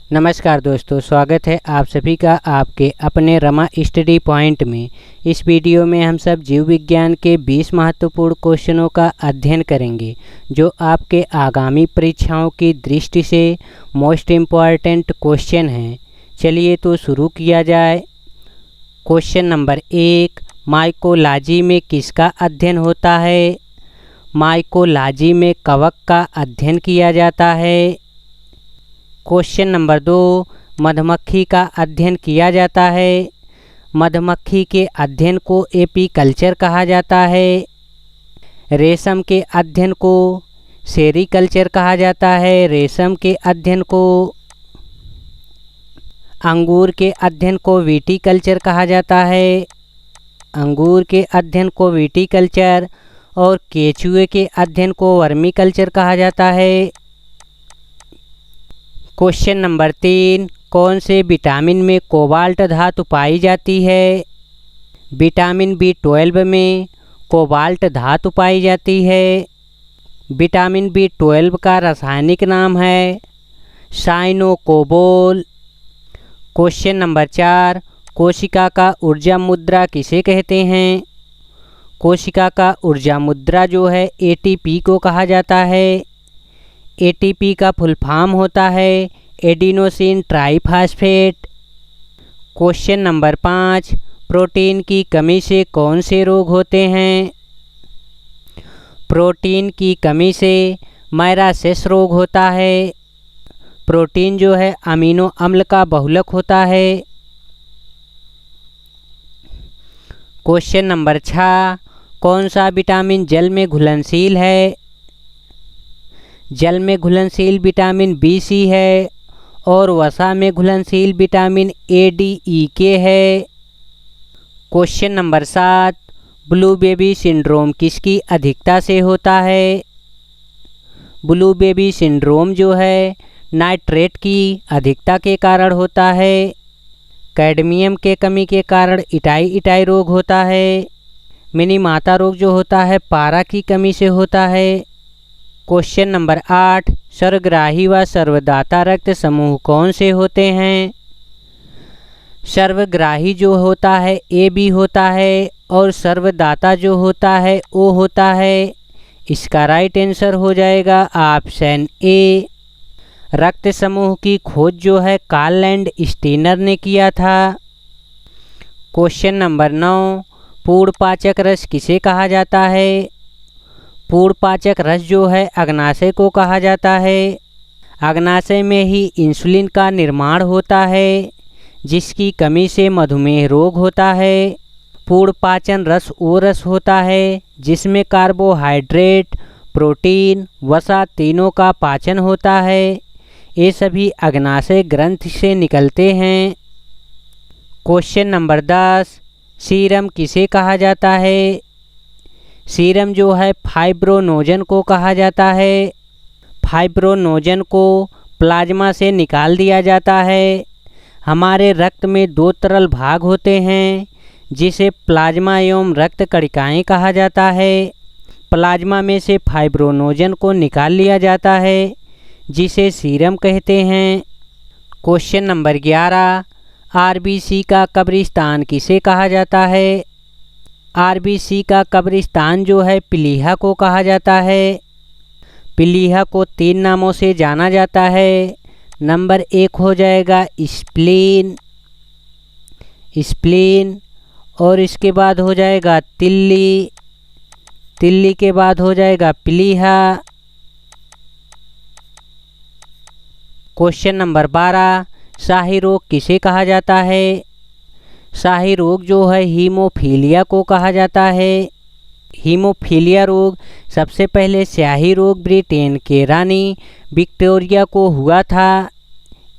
नमस्कार दोस्तों, स्वागत है आप सभी का आपके अपने रमा स्टडी पॉइंट में। इस वीडियो में हम सब जीव विज्ञान के 20 महत्वपूर्ण क्वेश्चनों का अध्ययन करेंगे जो आपके आगामी परीक्षाओं की दृष्टि से मोस्ट इम्पॉर्टेंट क्वेश्चन हैं। चलिए तो शुरू किया जाए। क्वेश्चन नंबर 1, माइकोलॉजी में किसका अध्ययन होता है? माइकोलॉजी में कवक का अध्ययन किया जाता है। क्वेश्चन नंबर 2, मधुमक्खी का अध्ययन किया जाता है। मधुमक्खी के अध्ययन को एपीकल्चर कहा जाता है। रेशम के अध्ययन को सेरीकल्चर कहा जाता है। रेशम के अध्ययन को अंगूर के अध्ययन को विटीकल्चर कहा जाता है। अंगूर के अध्ययन को विटीकल्चर और केचुए के अध्ययन को वर्मीकल्चर कहा जाता है। क्वेश्चन नंबर 3, कौन से विटामिन में कोबाल्ट धातु पाई जाती है? विटामिन B12 में कोबाल्ट धातु पाई जाती है। विटामिन B12 का रासायनिक नाम है साइनोकोबोल। क्वेश्चन नंबर 4, कोशिका का ऊर्जा मुद्रा किसे कहते हैं? कोशिका का ऊर्जा मुद्रा जो है ATP को कहा जाता है। ATP का फुल फॉर्म होता है adenosine triphosphate. Question number 5, protein की कमी से कौन से रोग होते हैं? प्रोटीन की कमी से मैरासिस रोग होता है। प्रोटीन जो है अमीनो अम्ल का बहुलक होता है। क्वेश्चन नंबर 6, कौन सा विटामिन जल में घुलनशील है? जल में घुलनशील विटामिन BC है और वसा में घुलनशील विटामिन ADEK है। Question number 7, blue baby syndrome किसकी अधिकता से होता है? ब्लू बेबी सिंड्रोम जो है नाइट्रेट की अधिकता के कारण होता है। कैडमियम के कमी के कारण इटाई रोग होता है। मिनी माता रोग जो होता है पारा की कमी से होता है। क्वेश्चन नंबर 8, सर्वग्राही व सर्वदाता रक्त समूह कौन से होते हैं? सर्वग्राही जो होता है AB होता है और सर्वदाता जो होता है O होता है। इसका राइट आंसर हो जाएगा ऑप्शन A। रक्त समूह की खोज जो है कार्ल लैंडस्टीनर ने किया था। क्वेश्चन नंबर 9, पूर्ण रस किसे कहा जाता है? पूर्ण रस जो है अग्नाशय को कहा जाता है। अग्नाशय में ही इंसुलिन का निर्माण होता है जिसकी कमी से मधुमेह रोग होता है। पूर्ण रस वो रस होता है जिसमें कार्बोहाइड्रेट, प्रोटीन, वसा तीनों का पाचन होता है। ये सभी अग्नाशय ग्रंथि से निकलते हैं। क्वेश्चन नंबर 10, सीरम किसे कहा जाता है? सीरम जो है फाइब्रोनोजन को कहा जाता है। फाइब्रोनोजन को प्लाज्मा से निकाल दिया जाता है। हमारे रक्त में 2 तरल भाग होते हैं जिसे प्लाज्मा एवं रक्त कणिकाएं कहा जाता है। प्लाज्मा में से फाइब्रोनोजन को निकाल लिया जाता है जिसे सीरम कहते हैं। क्वेश्चन नंबर 11, RBC का कब्रिस्तान किसे कहा जाता है? RBC का कब्रिस्तान जो है प्लीहा को कहा जाता है। प्लीहा को 3 नामों से जाना जाता है। नंबर 1 हो जाएगा स्प्लीन और इसके बाद हो जाएगा तिल्ली के बाद हो जाएगा प्लीहा। क्वेश्चन नंबर 12, शाही रोग किसे कहा जाता है? शाही रोग जो है हीमोफीलिया को कहा जाता है। हीमोफीलिया रोग सबसे पहले स्याही रोग ब्रिटेन के रानी विक्टोरिया को हुआ था।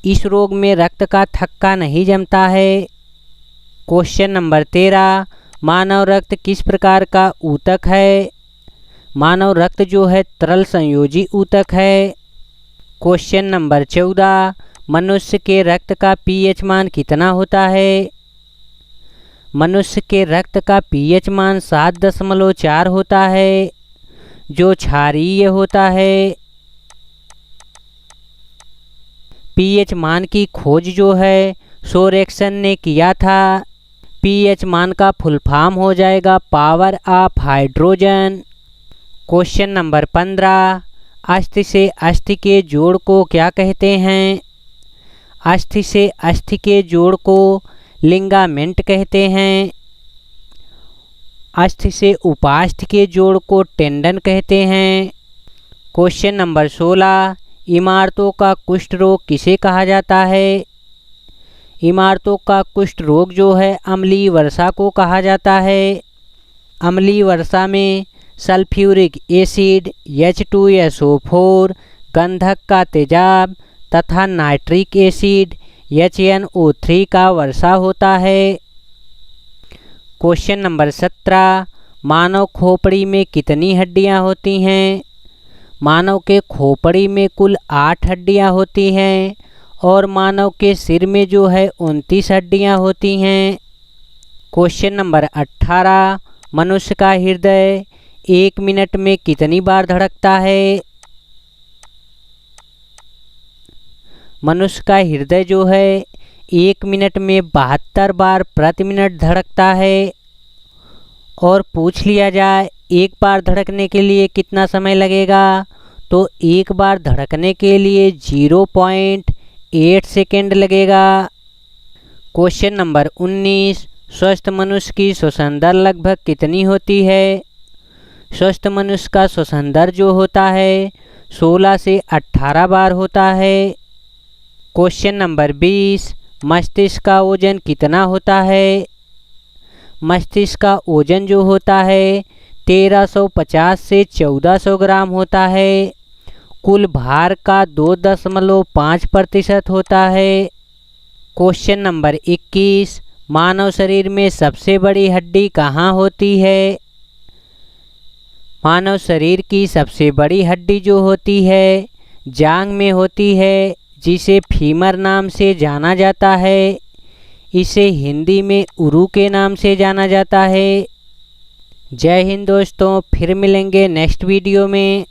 इस रोग में रक्त का थक्का नहीं जमता है। क्वेश्चन नंबर 13, मानव रक्त किस प्रकार का ऊतक है? मानव रक्त जो है तरल संयोजी ऊतक है। क्वेश्चन नंबर 14, मनुष्य के रक्त का pH मान कितना होता है? मनुष्य के रक्त का pH मान 7.4 होता है जो क्षारीय होता है। पीएच मान की खोज जो है सोरेक्सन ने किया था। पीएच मान का फुल फॉर्म हो जाएगा power of hydrogen. Question number 15, अस्थि से अस्थि के जोड़ को क्या कहते हैं? अस्थि से अस्थि के जोड़ को लिगामेंट कहते हैं। अस्थि से उपास्थि के जोड़ को टेंडन कहते हैं। क्वेश्चन नंबर 16, इमारतों का कुष्ठ रोग किसे कहा जाता है? इमारतों का कुष्ठ रोग जो है अम्लीय वर्षा को कहा जाता है। अम्लीय वर्षा में सल्फ्यूरिक एसिड, H2SO4, गंधक का तेजाब तथा नाइट्रिक एसिड HNO3 का वर्षा होता है। क्वेश्चन नंबर 17, मानव खोपड़ी में कितनी हड्डियां होती हैं? मानव के खोपड़ी में कुल 8 हड्डियां होती हैं और मानव के सिर में जो है 29 हड्डियां होती हैं। क्वेश्चन नंबर 18, मनुष्य का हृदय 1 मिनट में कितनी बार धड़कता है? मनुष्य का हृदय जो है 1 मिनट में 72 बार प्रति मिनट धड़कता है। और पूछ लिया जाए एक बार धड़कने के लिए कितना समय लगेगा, तो एक बार धड़कने के लिए 0.8 सेकेंड लगेगा। क्वेश्चन नंबर 19, स्वस्थ मनुष्य की श्वसन दर लगभग कितनी होती है? स्वस्थ मनुष्य का श्वसन दर जो होता है 16 से 18 बार होता है। क्वेश्चन नंबर 20, मस्तिष्क का ओजन कितना होता है? मस्तिष्क का ओजन जो होता है 1350 से 1400 ग्राम होता है। कुल भार का 2.5% होता है। क्वेश्चन नंबर 21, मानव शरीर में सबसे बड़ी हड्डी कहाँ होती है? मानव शरीर की सबसे बड़ी हड्डी जो होती है जांघ में होती है, जिसे फीमर नाम से जाना जाता है। इसे हिंदी में उरु के नाम से जाना जाता है। जय हिंद दोस्तों, फिर मिलेंगे नेक्स्ट वीडियो में।